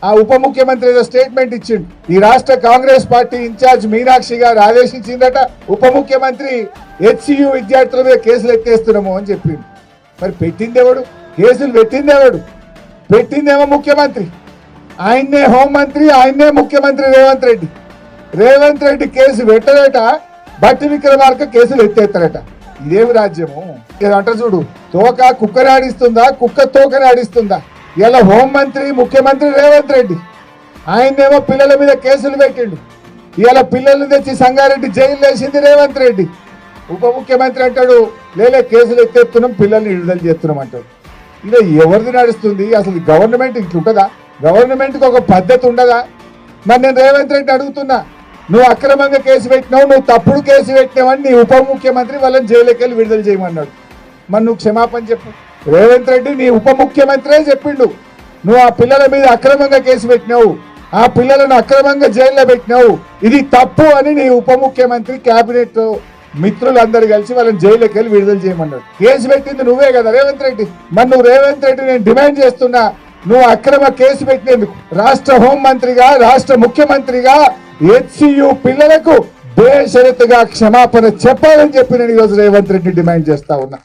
ఆ ఉప ముఖ్యమంత్రి ఏదో స్టేట్మెంట్ ఇచ్చిండు. ఈ రాష్ట్ర కాంగ్రెస్ పార్టీ ఇన్ఛార్జ్ మీనాక్షి గారు ఆదేశించిందట ఉప ముఖ్యమంత్రి హెచ్సియు విద్యార్థుల మీద కేసులు ఎత్తేస్తున్నాము అని చెప్పిండు. మరి పెట్టిందేవాడు? కేసులు పెట్టిందేవాడు? పెట్టిందేమో ముఖ్యమంత్రి. ఆయన్నే హోంమంత్రి, ఆయన్నే ముఖ్యమంత్రి రేవంత్ రెడ్డి కేసు పెట్టలేట, బట్టి విక్రమార్క కేసులు ఎత్తేస్తారట. ఇదేమి రాజ్యము? అంట చూడు, తోక కుక్కని ఆడిస్తుందా, కుక్క తోకని ఆడిస్తుందా? ఇలా హోంమంత్రి ముఖ్యమంత్రి రేవంత్ రెడ్డి, ఆయన్నేమో పిల్లల మీద కేసులు పెట్టిండు. ఇలా పిల్లల్ని తెచ్చి సంగారెడ్డి జైలు వేసింది రేవంత్ రెడ్డి. ఉప ముఖ్యమంత్రి అంటాడు లేలే కేసులు ఎత్తేస్తున్నాం, పిల్లల్ని విడుదల చేస్తున్నాం అంటాడు. ఇలా ఎవరిది నడుస్తుంది అసలు? గవర్నమెంట్ ఇట్లుంటుందా? గవర్నమెంట్కి ఒక పద్ధతి ఉండదా? మరి నేను రేవంత్ రెడ్డి అడుగుతున్నా, నువ్వు అక్రమంగా కేసు పెట్టినావు, నువ్వు తప్పుడు కేసు పెట్టినావని నీ ఉప ముఖ్యమంత్రి వాళ్ళని జైలుకి వెళ్ళి విడుదల చేయమన్నాడు. మరి నువ్వు క్షమాపణ చెప్పు. రేవంత్ రెడ్డి నీ ఉప ముఖ్యమంత్రే చెప్పిండు, నువ్వు ఆ పిల్లల మీద అక్రమంగా కేసు పెట్టినావు, ఆ పిల్లలను అక్రమంగా జైల్లో పెట్టినావు, ఇది తప్పు అని నీ ఉప ముఖ్యమంత్రి క్యాబినెట్ మిత్రులందరూ కలిసి వాళ్ళని జైలుకి వెళ్ళి విడుదల చేయమన్నాడు. కేసు పెట్టింది నువ్వే కదా రేవంత్ రెడ్డి. మరి నువ్వు రేవంత్ రెడ్డి నేను డిమాండ్ చేస్తున్నా, నువ్వు అక్రమ కేసు పెట్టినందుకు రాష్ట్ర హోంమంత్రిగా, రాష్ట్ర ముఖ్యమంత్రిగా హెచ్సియు పిల్లలకు బేషరతుగా క్షమాపణ చెప్పాలని చెప్పి నేను ఈరోజు రేవంత్ రెడ్డి డిమాండ్ చేస్తా ఉన్నా.